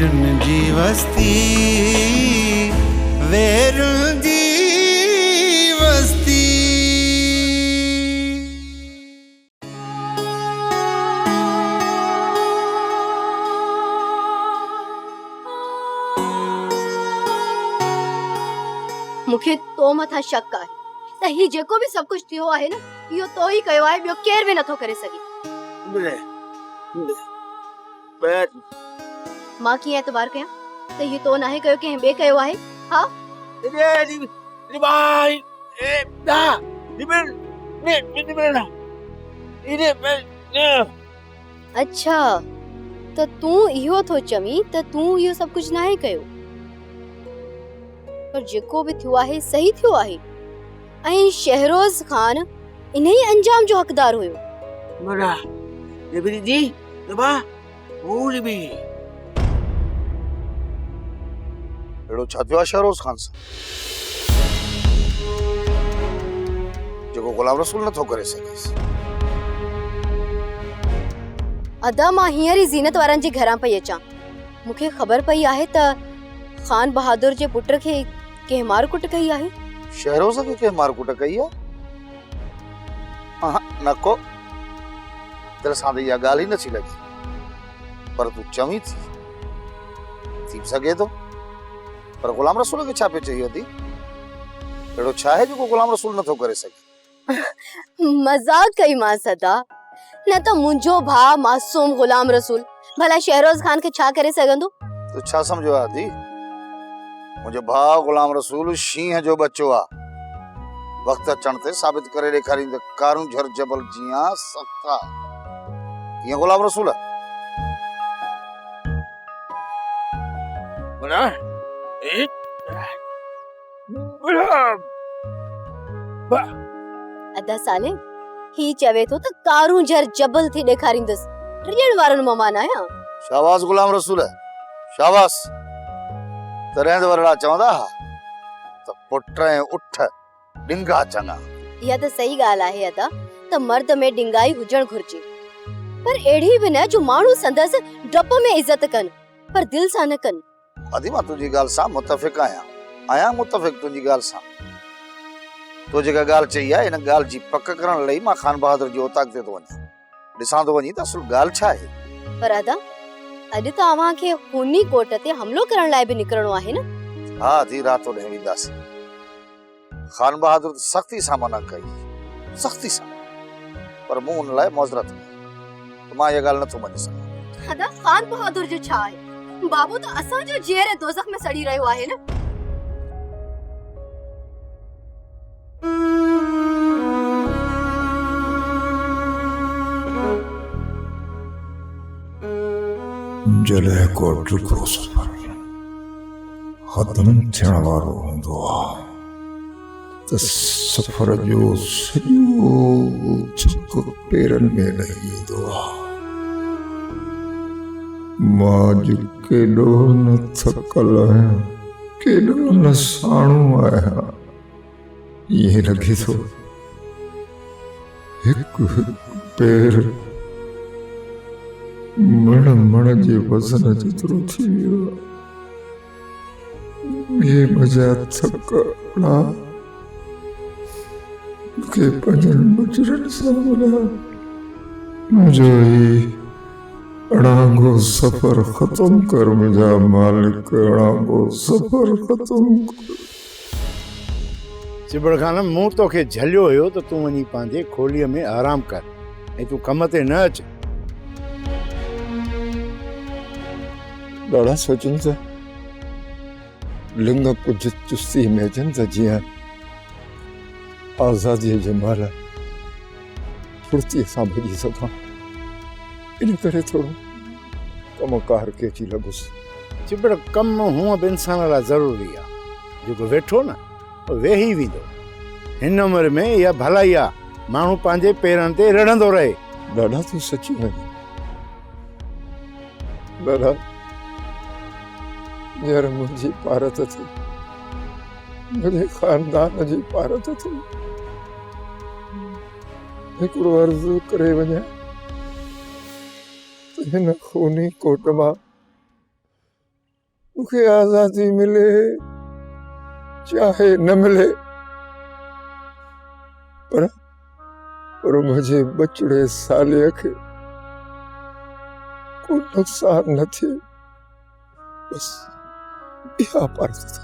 वेरुन जी वस्ती वेरुन जी वस्ती। मुखे तो मथा शक आहे त ही जेको भी सब कुछ थियो आहे न यो तो ही कयो आहे, बियो केर भी नथो करे सके। मां की एतबार कया त ये तो नाहे कयो के बे कयो आहे। हां रे भाई ए दा निबल ने निबल इने अच्छा त तू इहो थो चवी त तू यो सब कुछ नाहे कयो, पर जेको भी थियो आहे सही थियो आहे ऐं शहरोज खान इन्ही अंजाम जो हकदार हुयो। मरा निबल जी दबा भूल भी एड़ो छा थियो आहे शहरोज खान सां जेको गुलाम रसूल नथो करे सघेसि? अदा मां हींअर ई ज़ीनत वारनि जे घरां पई अचां, मूंखे ख़बर पई आहे त खान बहादुर जे पुट खे कंहिं मारकुट कई आहे। शहरोज खे कंहिं मारकुट कई आहे? नको तेरे सां इहा ॻाल्हि ई नथी लॻे, पर तूं चवीं थी सघे थो, पर गुलाम रसूल खे छा पियो चई अथई? अहिड़ो छा आहे जेको गुलाम रसूल नथो करे सघे? मजाक कई मां सदा, न त मुंहिंजो भाउ मासूम गुलाम रसूल भला शहरोज खान खे छा करे सघंदो? तूं छा सम्झो आहे दी? मुंहिंजो भाउ गुलाम रसूल शींहं जो बच्चो आहे, वक्त अचण ते साबित करे ॾेखारींदे कारूं झर जबल जियां सख्ता। कीअं गुलाम रसूल? मरा ए बड़ा अदा साले ही चवे थो त कारूं झर जबल थी ॾेखारींदस, टियण वारनि ममान आहियां। शाबाश गुलाम रसूल, शाबाश। तरेंद वरड़ा चवंदा त पुट ऐं उठ डिंगा चङा। इहा त सही ॻाल्हि आहे अदा त मर्द में डिंगाई हुजण घुर्जे, पर एड़ी भी न जो माण्हू संदस डप में इज्जत कन पर दिल सां न कन। अदी मां तुंहिंजी ॻाल्हि सां मुतफ़िक़ आहियां मुतफ़िक़ तुंहिंजी ॻाल्हि सां। तो जेका ॻाल्हि चई आहे इन ॻाल्हि जी पक करण लाइ मां खान बहादुर जी ओताक ते थो वञां, ॾिसां थो वञी त असुल ॻाल्हि छा आहे। पर अदा अॼु त अव्हां खे खूनी कोट ते हमलो करण लाइ भी निकरणो आहे न? हा धी रात ॾे वेंदासीं। खान बहादुर सख्ती सां मना कई, सख्ती सां, पर मूं उन लाइ मौज़रत कई, मां इहा ॻाल्हि नथो मञी सघां। अदा खान बहादुर जो छा आहे? बाबू त असांजो ज़हर दोज़ख में सड़ी रहियो आहे न। जॾहिं को ॾुखियो सफ़र ख़त्म थियण वारो हूंदो आहे त सफ़र जो सॼो छक पेरनि में लही ईंदो आहे। मां अॼु केॾो न थकल आहियां, केॾो न साणो आहियां, ईअं लॻे थो हिकु हिकु पेर मण जे वज़न जेतिरो थी वियो आहे। ये मजा थकड़ा के पंजनि मुजरनि सां मिलिया, मुंहिंजो ही अड़ांगो सफ़र ख़त्म कर मुंहिंजा मालिक, अड़ांगो सफ़र ख़त्म कर। चिबड़ खान मूं तोखे झलियो हुयो त तूं वञी पंहिंजे खोलीअ में आराम कर ऐं तूं कम ते न अच। ॾाढा सोचनि था लिंग कुझु चुस्ती में अचनि त जीअं आज़ादीअ जे महिल फुर्तीअ सां भॼी सघां, इन करे थोरो कमकार खे अची लॻुसि। चिबड़ कम हूअं बि इंसान लाइ ज़रूरी आहे, जेको वेठो न वेही वेंदो। हिन उमिरि में इहा भलाई आहे माण्हू पंहिंजे पेरनि ते रड़ंदो रहे। ॾाढा तूं सची वञे ॾाढा यार, मुंहिंजी पारत थी, मुंहिंजे खानदान जी पारत थी। हिकिड़ो अर्ज़ु करे वञा त हिन खूनी कोट मां मूंखे आज़ादी मिले चाहे न मिले, पर मुझे बचड़े साले खे को नुकसान न थिए, बस इहा पारत थी,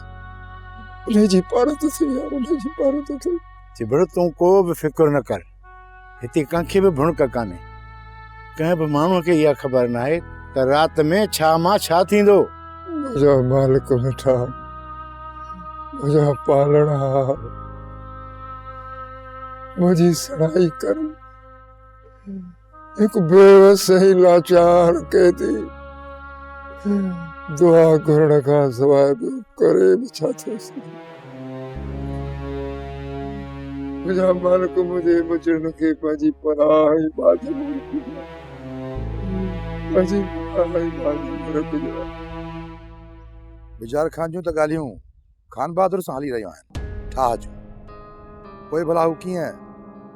उनजी पारत थी यार, उनजी पारत थी। चिबड़ तूं को बि फिक्र न कर, हिते कंहिंखे बि भुणक कान्हे। कंहिं बि माण्हूअ खे इहा ख़बर न आहे त राति में छा मां छा थींदो। मुझा मालिक मिठा, मुझा पालणा, मुझी सराई कर, एक बेवस ही लाचार कहती दुआ घुरण का सवाइ करे भी छा थिएसि। मुझा मालिक मुझे बचड़न खे पंहिंजी पनाह इबादत पंहिंजी पनाह इबादत रखिजो। बिजार खान जूं त ॻाल्हियूं खान बहादुर सां हली रहियूं आहिनि, ठाह जूं। पोइ भला हू कीअं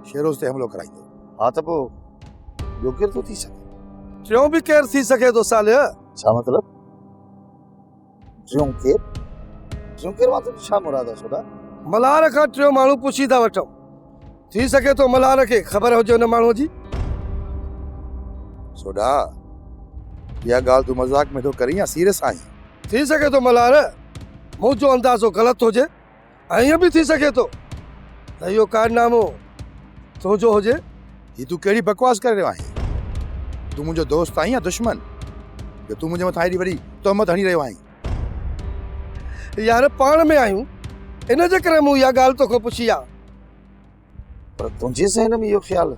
शेरोज़ ते हमलो कराईंदो? हा त पोइ ॿियो केरु थो थी सघे? टियों बि केरु थी सघे थो सालिया? छा मतिलब? टियों केरु मतलब छा मुराद आहे सोडा? मल्हार खां टियों माण्हू पुछी था वठूं, थी सघे थो मल्हार खे ख़बर हुजे हुन माण्हूअ जी। सोडा इहा ॻाल्हि तूं मज़ाक में थो करीं या सीरियस आहीं? थी सघे थो मल्हार मुंहिंजो अंदाज़ो ग़लति हुजे, ऐं ईअं बि थी सघे थो त इहो कारनामो तुंहिंजो हुजे। ही तूं कहिड़ी बकवास करे रहियो आहीं? तूं मुंहिंजो दोस्त आहीं या दुश्मन जो तूं मुंहिंजे मथां एॾी वॾी तहमत हणी रहियो आहीं? यार पाण में आहियूं, इन जे करे मूं इहा ॻाल्हि तोखां पुछी आहे। पर तुंहिंजे ज़हन में इहो ख़्यालु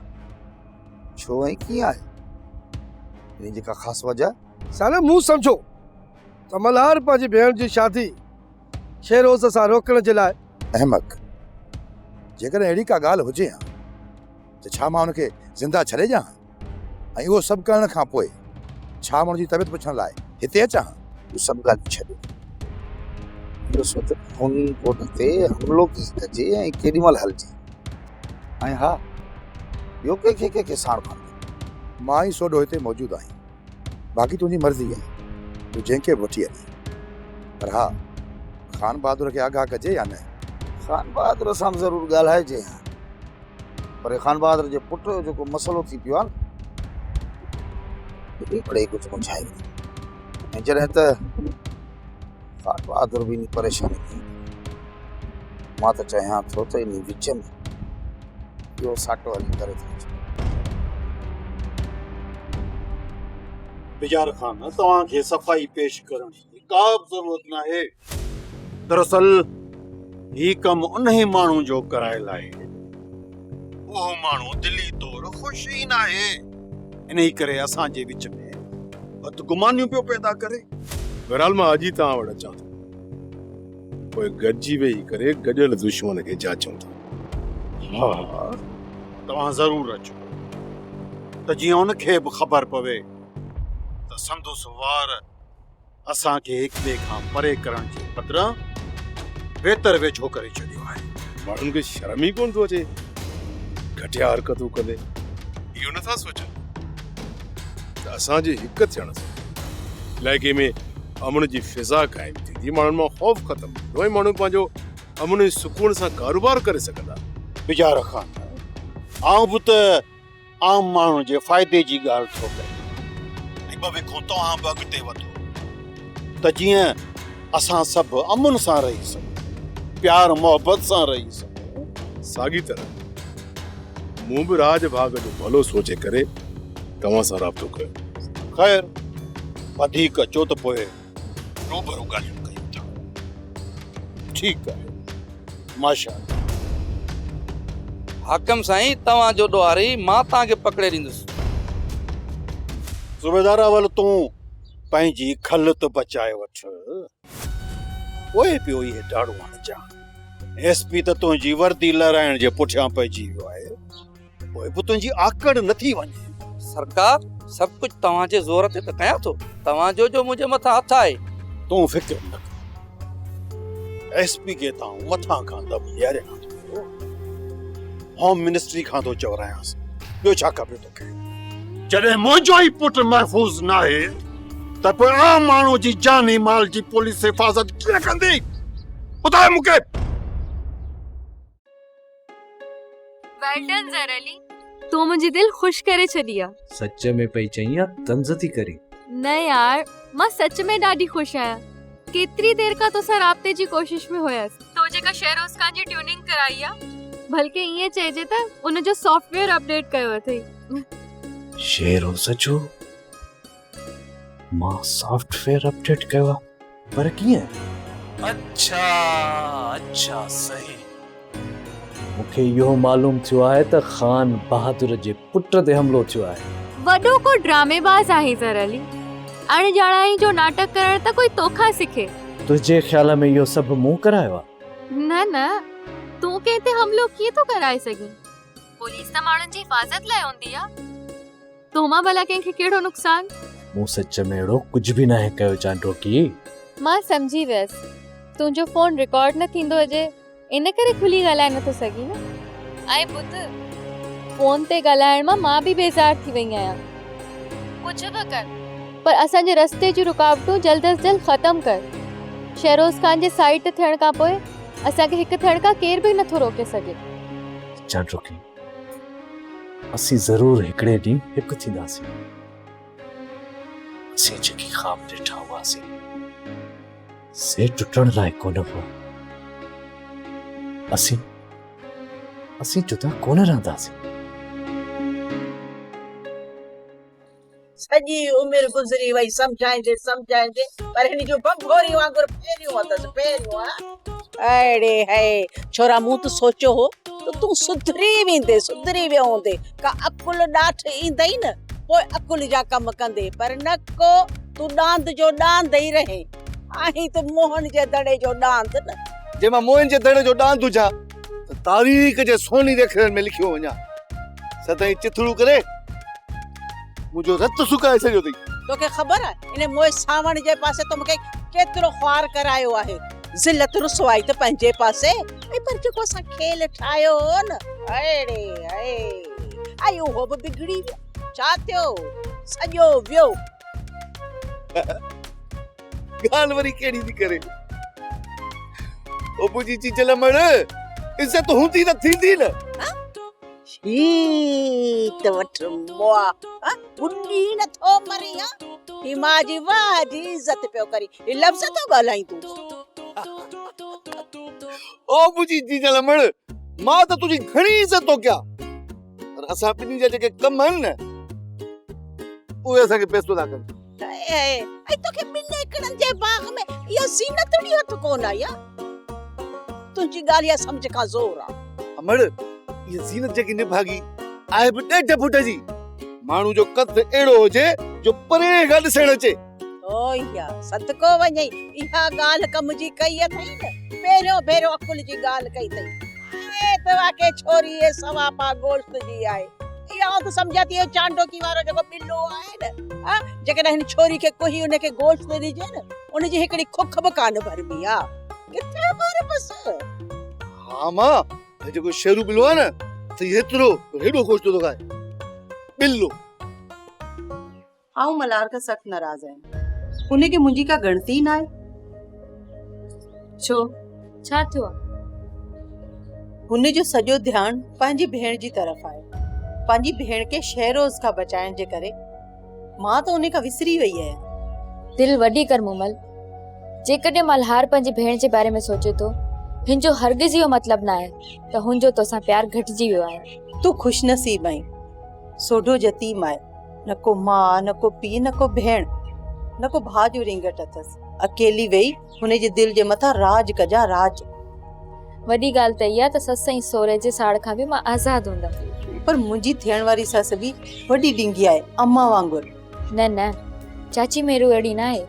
छो ऐं कीअं आहे? इन जी का ख़ासि वजह? साले मूं सम्झो त मल्हार पंहिंजी भेण जी शादी शेरोज़ सां रोकण जे लाइ। अहमक, जेकॾहिं अहिड़ी का ॻाल्हि हुजे हा त छा मां हुनखे ज़िंदा छॾे ॾियां? ऐं उहो सभु करण खां पोइ छा मां हुनजी तबियत पुछण लाइ हिते अचां? इहो सभु ॻाल्हियूं छॾियो, इहो सोच हुन कोट ते हमिलो कीअं कजे ऐं केॾी महिल हलिजे। ऐं हा, ॿियो कंहिंखे साण खणंदो? मां ई सोडो हिते मौजूदु आहियां, बाक़ी तुंहिंजी मर्ज़ी आहे, तूं जंहिंखे बि वठी हली। पर हा, खान बहादुर खे आगाह कजे या न? खान बहादुर सां ज़रूरु ॻाल्हाइजे, पर खान बहादुर जे पुट जो जेको मसइलो थी पियो आहे न, बड़े कुझु मुंझाए वियो। ऐं जॾहिं त खान बहादुर बि इन परेशानी थी, मां त चाहियां थो त इन विच में इहो साटो हली करे थो। बिजार खान, तव्हांखे सफ़ाई पेश करण जी का बि ज़रूरत न आहे। दरअसल ही कमु उन्ही माण्हू जो कराइल आहे, उहो माण्हू दिली तौर ख़ुशि ई न आहे, इन करे असांजे विच में बदगुमानियूं पियो पैदा करे। बहरहाल मां अॼु ई तव्हां वटि अचां थो, पोइ गॾिजी वेही करे गॾियल दुश्मन खे जाचूं था। हा, तव्हां ज़रूरु अचो त जीअं उनखे बि ख़बर पवे त संदुसि वार असांखे हिक ॿिए खां परे करण जे बदिरां बेहतर वेझो करे छॾियो आहे। माण्हुनि खे शर्म ई कोन थो अचे घटिया हरकतूं कंदे। इहो नथा सोचनि त असांजे हिक थियण सां इलाइक़े में अमन जी फिज़ा क़ाइमु थींदी, माण्हुनि मां ख़ौफ़ ख़तमु थींदो ऐं माण्हू पंहिंजो अमन ऐं सुकून सां कारोबार करे सघंदा। बिजार खान, आउं बि त आम माण्हू जे फ़ाइदे जी ॻाल्हि थो कयां, ऐं भवे खां तव्हां बि अॻिते वधो त जीअं असां सभु अमन सां रही सघूं, प्यार मोहबत सां रही सघूं। साॻी तरह मूं बि राज भाग जो भलो सोचे करे तव्हां सां राब्तो कयो। ख़ैर, वधीक चो त पोइ रूबरू ॻाल्हियूं कयूं था। ठीकु आहे, माशाअल्लाह। हाकिम साईं, तव्हांजो ॾोहारी मां तव्हांखे पकड़े ॾींदुसि। सूबेदार अवल तूं पंहिंजी खल त बचाए वठ, पोइ पियो इहे ॾाढो हणजां। एसपी त तुंहिंजी वर्दी लहराइण जे पुठियां पइजी वियो आहे, पोइ बि तुंहिंजी आकड़ नथी वञे। सरकार, सभु कुझु तव्हांजे ज़ोर ते त कयां थो, तव्हांजो जो मुंहिंजे मथां हथ आहे। तूं फिक्र न कर, एसपी खे तां मथां खां दब ॾियारियां थो, होम मिनिस्ट्री खां थो चवरायांसि, ॿियो छा खपे तोखे? जॾहिं मुंहिंजो ई पुटु महफ़ूज़ न आहे त त पोइ आम माण्हू जी जानी माल जी पुलिस हिफ़ाज़त कीअं कंदी? ॿुधाए मूंखे। वेल डन ज़रली, तू मुंहिंजी दिल खुश करे छॾी आहे। सच में पई चई या तंज़ थी करी? न यार, मां सच में ॾाढी खुश आहियां। केतिरी देर खां तोसां राब्ते जी कोशिश में हुयसि। तो जेका शेरोज़ खान जी ट्यूनिंग कराई आहे, बल्कि ईअं चइजे त उन जो सॉफ्टवेयर अपडेट कयो अथई। शेरोज़ जो मां सॉफ्टवेयर अपडेट कयो आहे, पर कीअं? अच्छा सही। मूंखे इहो मालूम थियो आहे त खान बहादुर जे पुट ते हमलो थियो आहे। वॾो को ड्रामेबाज़ आहे ज़रली। अणॼाणाई जो नाटक करण त कोई तोखां सिखे। तुझे ख्याल में इहो सभु मूं करायो आहे? न तूं कंहिं ते हमलो कीअं थो कराए सघीं? पुलिस त माण्हुनि जी हिफ़ाज़त लाइ हूंदी आहे। तो मां भला कंहिंखे कहिड़ो नुक़सान? मूं सच में अहिड़ो कुझु बि न कयो चांडो की। मां सम्झी वियसि, तुंहिंजो फोन रिकॉर्ड न थींदो हुजे इन करे खुली ॻाल्हाए नथो सघी न। ऐं ॿुध, फोन ते ॻाल्हाइण मां बि बेज़ार थी वई आहियां। कुझु बि कर, पर असांजे रस्ते जी रुकावटूं जल्द अज जल्द ख़तम कर। शेरोज़ खान जे साइट थियण खां पोइ असांखे हिकु थियण खां केर बि नथो रोके सघे। चांडो की असीं ज़रूर हिकिड़े ॾींहुं हिकु थींदासीं। असीं जेकी ख़्वाब ॾिठा हुआसीं से टुटण लाइ कोन हुआ। असीं जुदा कोन रहंदासीं। सॼी उमिरि गुज़री वई समझाइंदे पर हिन जो भंगोरी वांगुर फेरियूं अथसि। अड़े है छोरा, मूं त सोचियो हो त तूं सुधरी वियो हूंदे, का अकुल ॾाठ ईंदई न, पोइ अकुल जा कम कंदे। पर न को, तूं डांद जो डांद ई रहे। आहीं त मोहन जे दड़े जो डांद न। जे मां मोहन जे दड़े जो डांद हुजां त तारीख़ जे सोनी अखरनि में लिखियो वञा। सदाईं चिथड़ू करे मुंहिंजो रत सुकाए छॾियो अथई। तोखे ख़बर आहे इन मोए सावण जे पासे तो मूंखे केतिरो ख्वार करायो आहे। ज़िलत रुसवाई त पंहिंजे पासे, ऐं पर जेको असां खेल ठाहियो हो न, अड़े उहो बि बिगड़ी वियो। छा थियो? सॼो वियो। ॻाल्हि वरी कहिड़ी थी करे? ओ मुंहिंजी चीचल मण, इज़त हूंदी त थींदी न। त वठ मोआ, बुंडी नथो मरी। ही मां जी वाह जी इज़त पियो करी। ही लफ़्ज़ तो ॻाल्हाई तूं। ओ मुंहिंजी चीचल मण, मां त तुंहिंजी घणी इज़त थो कयां, पर असां ॿिन्ही जा जेके कम आहिनि न, उहे असांखे पैसो था कनि। ऐं तोखे ॿिनि एकड़नि जे बाग़ में इहा ज़ीनत ॾी हथ कोन आई आहे। तुंहिंजी ॻाल्हि इहा सम्झ खां ज़ोर आहे। अमड़, ये ज़ीनत जेकी निभागी आहे बि 1.5 फुट जी। माण्हू जो कद अहिड़ो हुजे जो परे खां ॾिसण अचे। ओ या सदको वञई, इहा ॻाल्हि कम जी कई अथई न। पहिरियों भेरो अकुल जी ॻाल्हि कई अथई। तव्हां के छोरी ए सवा पा गोश्त जी आहे। इहा त सम्झा थी चांडोकी वारो जेको बिल्लो आहे न, जेकॾहिं हिन छोरी खे कोई उनखे गोश्त ॾिजे न, उनजी हिकिड़ी खुख बि कान भरबी आहे। किथे मार बस। हा मां, जेको शेरू बिल्लो आहे न, त हेतिरो हेॾो गोश्त थो खाए। बिल्लो। आऊं मलार का सख्त नाराज़ आहियां। उनखे मुंहिंजी का गणती न आहे। छो? छा थियो? हुन जो सॼो ध्यानु पंहिंजी भेण जी तरफ़ आहे। पंहिंजी भेण के शेरोज़ खां बचाइण जे करे मां त उन खां विसरी वई आहियां। दिल वॾी कर मुमल। जेकॾहिं मल्हार पंहिंजी भेण जे बारे में सोचे थो, हिन जो हरगिज़ इहो मतिलबु न आहे त हुनजो तोसां प्यार घटिजी वियो आहे। तूं खुशनसीब आहीं। सोढो यतीम आहे। न को मां, न को पीउ, न को भेण, न को भाउ जो रिंगट अथसि। अकेली वेही हुन जे दिल जे मथां राज कजा राज। वॾी ॻाल्हि त इहा त ससु ऐं सहुरे जे साड़ खां बि मां आज़ादु हूंदमि। पर मुंहिंजी थियण वारी ससु बि वॾी ढिंगी आहे, अम्मा वांगुरु। न चाची मेरू अहिड़ी न आहे।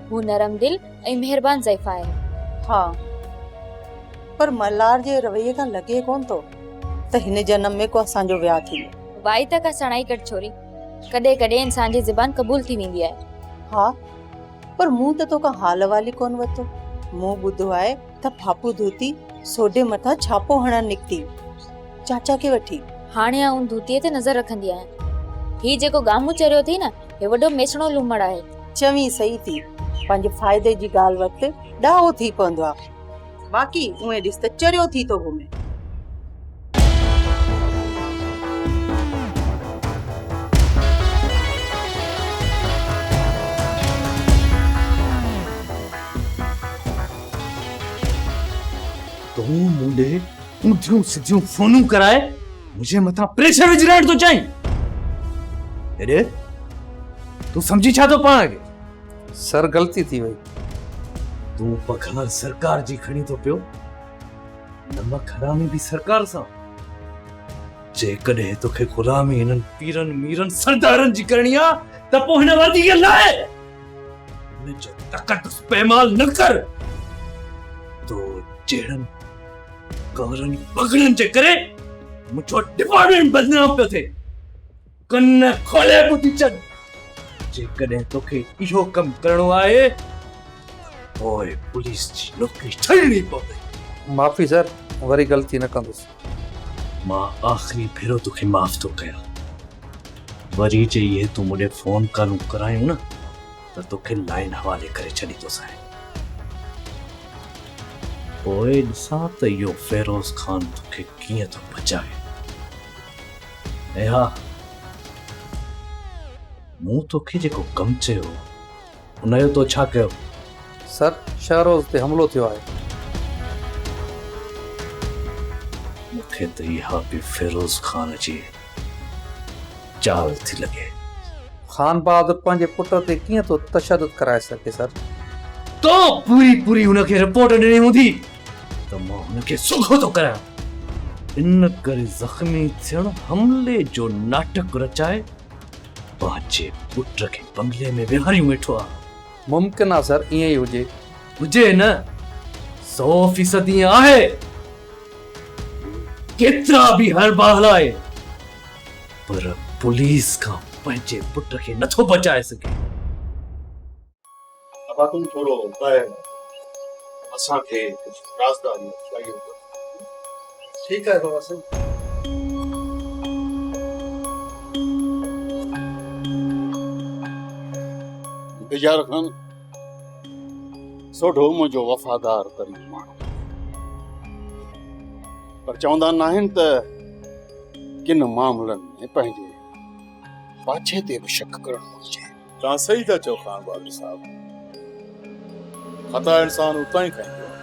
हू नरम दिल ऐं महिरबान ज़ाइफ़ा आहे। हा, पर मल्हार जे रवैये खां लॻे कोन थो त हिन जन्म में को असांजो वियांह थींदो। वाई त का सणाई कट छोरी, कॾहिं कॾहिं इंसान जी ज़बान क़बूल थी वेंदी आहे। हा, पर मूं त तोखां हाल वाली कोन वरितो। मूं ॿुधो आहे त फापू धोती सोडे मथां छापो हणण निकिती चाचा खे वठी। हाणे आऊं धोतीअ ते नज़र रखंदी आहियां। ही जेको गामू चरियो थी न, हे वॾो मेसणो लूमड़ आहे। चवी सही थी पंहिंजे फ़ाइदे जी ॻाल्हि वक़्तु ॾाहो थी पवंदो आहे बाक़ी उहे ॾिस त चरियो थी थो घुमे तूं मुंडे ऊंधियूं सिधियूं फोनूं कराए मुझे मथा प्रेशर विझराइण थो चाहीं एॾे तूं समझी छा थो पाण खे सर ग़लती थी वई तूं पघार सरकार जी खणी थो पियो नमक हरामी बि सरकार सां जेकॾहिं तोखे ग़ुलामी हिननि पीरनि मीरनि सरदारनि जी करणी आहे त पोइ हिन वर्दी खे लाए हिन जो तकट पैमाल न कर तो जहिड़नि कवरनि बगड़नि जे करे मुंहिंजो डिपार्टमेंट बदनाम पियो थिए कन खोले ॿुधी छॾ जेकॾहिं तोखे इहो कमु करिणो आहे पोइ पुलिस जी नौकरी छॾणी पवंदी माफ़ी सर वरी ग़लती न कंदुसि मां आख़िरी भेरो तोखे माफ़ थो कयां वरी जे इहे तूं मूंखे फोन कॉलूं करायूं न त तोखे लाइन हवाले करे छॾी थो सघां पोइ ॾिसां त इहो फेरोज़ ख़ान तोखे कीअं थो बचाए ऐं हा मूं तोखे जेको कमु चयो उनजो तो छा कयो सर शहरोज़ ते हमिलो थियो आहे मूंखे त इहा बि फेरोज़ ख़ान जी चाल थी लॻे ख़ान बहादुर पंहिंजे पुट ते कीअं थो तशदुद कराए सघे सर तो पूरी हुनखे रिपोर्ट ॾिनी हूंदी त मां हुनखे सुखो थो करियां इन करे ज़ख़्मी थियण हमले जो नाटक रचाए पंहिंजे पुट खे बंगले में विहारियूं वेठो आहे मुमकिन आहे सर ईअं ई हुजे न 100% ईअं आहे केतिरा बि हरबा हलाए पर पुलिस खां पंहिंजे पुट खे नथो बचाए सघे अब तुम थोरो ॿाहिरि असांखे राज़दारी चाहिए ठीकु आहे बाबा साईं बिजार खान सोढो मुंहिंजो वफ़ादार तरीन माण्हू पर चवंदा न आहिनि त किन मामलनि में पंहिंजे पाछे ते बि शक करणु घुरिजे तव्हां सही था चओ ख़ान बहादुर साहब ख़ता इंसान उतां ई खाईंदो आहे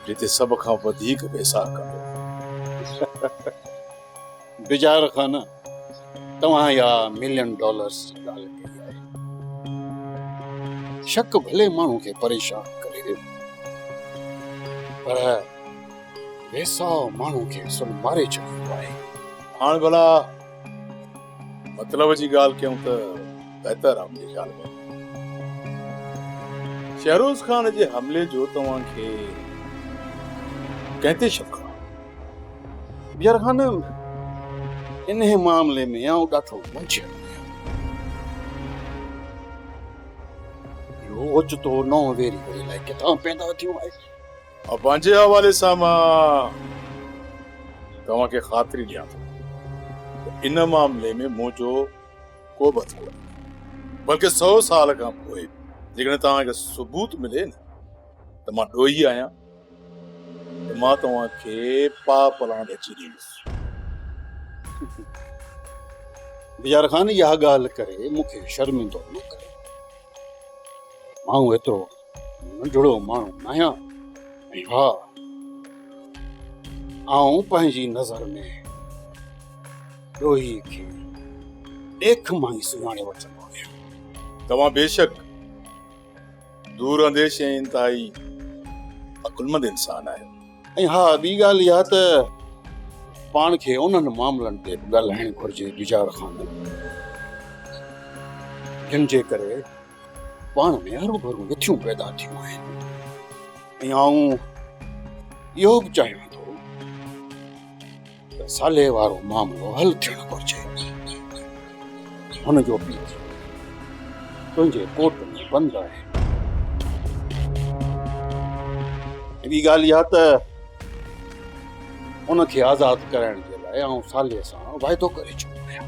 जिते सभ खां वधीक पैसा कंदो बिजार खान तव्हां या $1 मिलियन जी ॻाल्हि कई आहे शक भले माण्हू खे परेशान करे पर पैसा माण्हू खे सुन मारे छॾींदो आहे हाणे भला मतलब जी ॻाल्हि कयूं त बहितर आहे मुंहिंजे ख़्याल में शहरोज़ ख़ान जे हमले जो तव्हांखे कंहिं ते शक आहे बिजार खान इन मामले में आउं ॾाढो मुंझियल आहियां ओचितो नओं वेरी करे लाइ किथां पैदा थियो आहे पंहिंजे हवाले सां मां तव्हांखे ख़ातिरी ॾियां थो इन मामले में मुंहिंजो को बि हथ कोन्हे बल्कि 100 साल खां पोइ जेकॾहिं तव्हांखे सबूत मिले न त मां ॾोही आहियां त मां तव्हांखे पाप लाण अची ॾींदुसि बिजार खान इहा ॻाल्हि करे मूंखे शर्मिंदो न करे माण्हू एतिरो नंढड़ो माण्हू न आहियां ऐं हा आउं पंहिंजी नज़र में ॾोही खे ॾेख मां ई सुञाणे वठंदो आहियां तव्हां बेशक दूर अंदेश ऐं इंतहाई अकुलमंद इंसान आहियो ऐं हा ॿी ॻाल्हि इहा त पाण खे उन्हनि मामलनि ते ॻाल्हाइणु घुरिजे बिजार खान जिन जे करे पाण में हरू भरू विथियूं पैदा थियूं आहिनि ऐं आउं इहो बि चाहियां थो त साले वारो मामिलो हल थियणु घुरिजे हुनजो पीउ तुंहिंजे कोर्ट में बंदि आहे ॿी ॻाल्हि इहा त उनखे आज़ादु कराइण जे लाइ आउं साले सां वाइदो करे चुको आहियां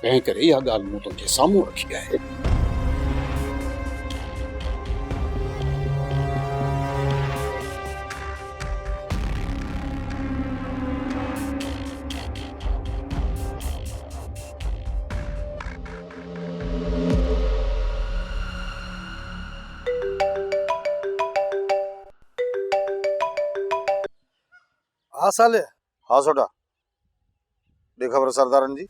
तंहिं करे इहा ॻाल्हि मूं तुंहिंजे साम्हूं रखी आहे। हाँ साले हाँ सोडा ॾे ख़बर सरदारनि जी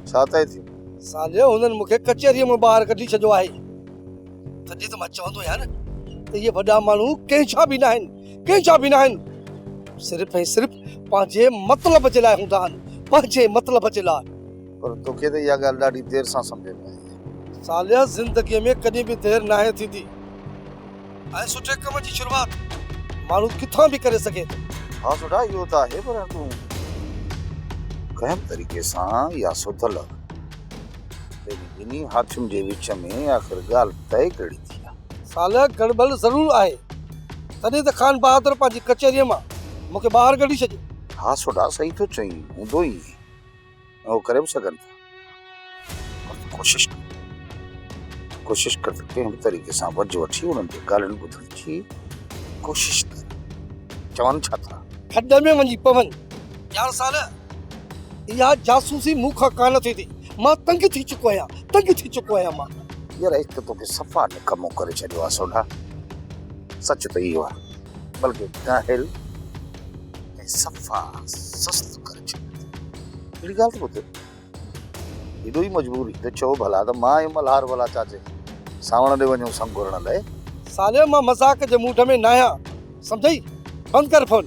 छा तइ थियो? साले हुननि मूंखे कचहरीअ मां ॿाहिरि कढी छॾियो आहे। तॾहिं त मां चवंदो आहियां न त इहे वॾा माण्हू कंहिंजा बि न आहिनि, सिर्फ़ु ऐं सिर्फ़ु पंहिंजे मतिलब जे लाइ हूंदा आहिनि, पंहिंजे मतिलब जे लाइ। पर तोखे त इहा ॻाल्हि ॾाढी देरि सां सम्झ में आई। सालिया ज़िंदगीअ में कॾहिं बि देरि नाहे थींदी ऐं सुठे कम जी शुरूआत माण्हू किथां बि करे सघे थो। हाँ सोडा इहो त आहे, पर तूं कंहिं तरीक़े सां या सुधल ॿिन्ही हाथियुनि जे विच में आख़िर ॻाल्हि तइ कहिड़ी थी आहे? सालिया गड़बड़ ज़रूर आहे, तॾहिं त खान बहादुर पंहिंजी कचहरीअ मां मूंखे ॿाहिरि कढी छॾियो। हाँ सोडा सही थो चईं, हूंदो ई उहो करे बि सघनि था, पर कोशिश कर कंहिं बि तरीक़े सां वझ वठी उन्हनि जी ॻाल्हियुनि ॿुधण जी कोशिश कर। चवनि छा था? खड्ड में वञी पवन यार सालिया, इहा जासूसी मूंखां कान थी थी। मां तंग थी चुको आहियां मां। यार हिकु तोखे सफ़ा निकमो करे छॾियो आहे सोडा, सच त इहो आहे, बल्कि काहिल ऐं सफ़ा सुस्त करे छॾियो। अहिड़ी ॻाल्हि त ॿुध, हेॾो ई मजबूरी त चओ भला त मां ऐं मल्हार भला चाचे सावण ॾे वञूं संग घुरण लाइ। सालिया मां मज़ाक जे मूड में न आहियां, सम्झई? बंदि कर फोन।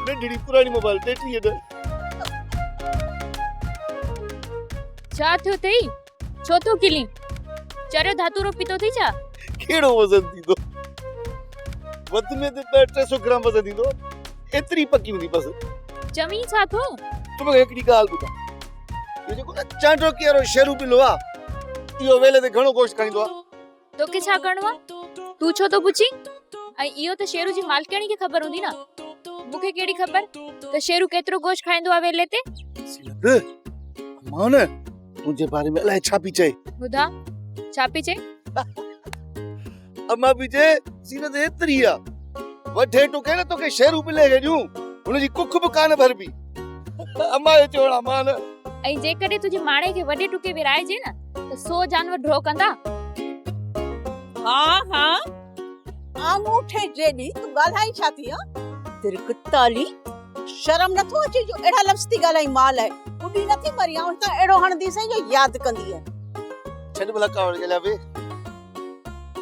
नंढड़ी पुरानी मोबाइल ते थी न छा थियो अथई? छो थो किली? चरियो धातुरो पीतो थी छा? केड़ो वज़न थींदो? वध में त 200-300 ग्राम वज़न थींदो, एतिरी पकी हूंदी बस। चमी छा थो? तोखे हिकिड़ी ॻाल्हि ॿुधां, इहो जेको न चांडोकी वारो शेरू पिलो आहे, इहो वेले ते घणो गोश्त खाईंदो आहे। तोखे छा करणो आहे? तूं छो थो पुछी? ऐं इहो त शेरू जी मालकिणी खे ख़बर हूंदी न, मूंखे केड़ी ख़बर त शेरू केतिरो गोश्त खाईंदो आहे वेले ते? मां न तुंहिंजे बारे में अलाए छा पई चए। ॿुधा छा पई चए? अम्मा पई चए सीरत एतिरी आहे, वठे टुके न तोखे शेरू पिले खे ॾियूं, हुनजी कुख बि कान भरबी। अम्मा जो चवणा मां न। ऐं जेकॾहिं तुंहिंजे माणे खे वॾे टुके विराइजे न त 100 जानवर ड्रो कंदा। हाँ हाँ अंगूठे जेडी तू ॻाल्हाई छा थी? तिरकताली शर्म नथो अचे जो एड़ा लफ्ज़ थी ॻाल्हाई माल आहे, बुढी नथी मरी ऐं त एड़ो हणंदी सही जो याद कंदी है। छॾ भला कावड़ गेला बे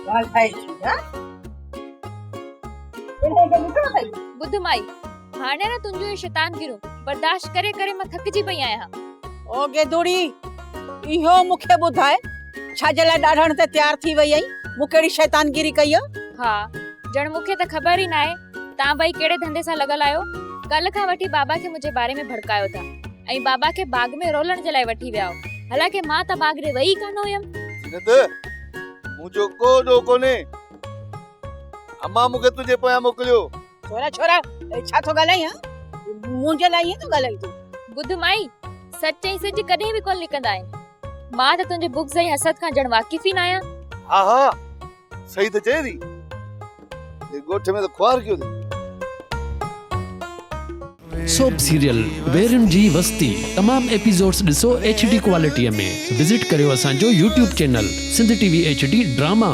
ॻाल्हाई छा? बुध माई, हाणे न तुंहिंजो ये शैतान गिरो बर्दाश्त करे करे मां थकिजी पई आहियां। ओ गेदुड़ी, इहो मूंखे ॿुधाए छा जे लाइ ॾाढण ते तैयार थी वई आई? मूं कहिड़ी शैतानगिरी कई आहे? हा, ॼण मूंखे त ख़बर ई न आहे तव्हां ॿई कहिड़े धंधे सां लॻल आहियो। कल खां वठी बाबा खे मुंहिंजे बारे में भड़कायो था ऐं बाबा खे बाग में रोलण जे लाइ वठी विया, हालांकि मां त बाग ॾे वई कान हुयमि। मुंहिंजो को ॾोह कोन्हे, अम्मा मूंखे तुंहिंजे पोयां मोकिलियो। छोरा छोरा छा थो ॻाल्हाई? मुंहिंजे लाइ ईअं थो ॻाल्हाई तूं? ॿुध माई, सच ऐं सिज कॾहिं बि कोन लिकंदा आहिनि। मां त तुंहिंजे बुग़्ज़ ऐं हसद खां ॼण वाक़िफ़ ई न आहियां। हा हा सही त चए थी, ॻोठ में त ख्वार कयो थी। सोप सीरियल वेरन जी वस्ती तमाम एपिसोड्स ॾिसो HD क्वालिटीअ में। विजिट करियो असांजो YouTube channel Sindh TV HD drama.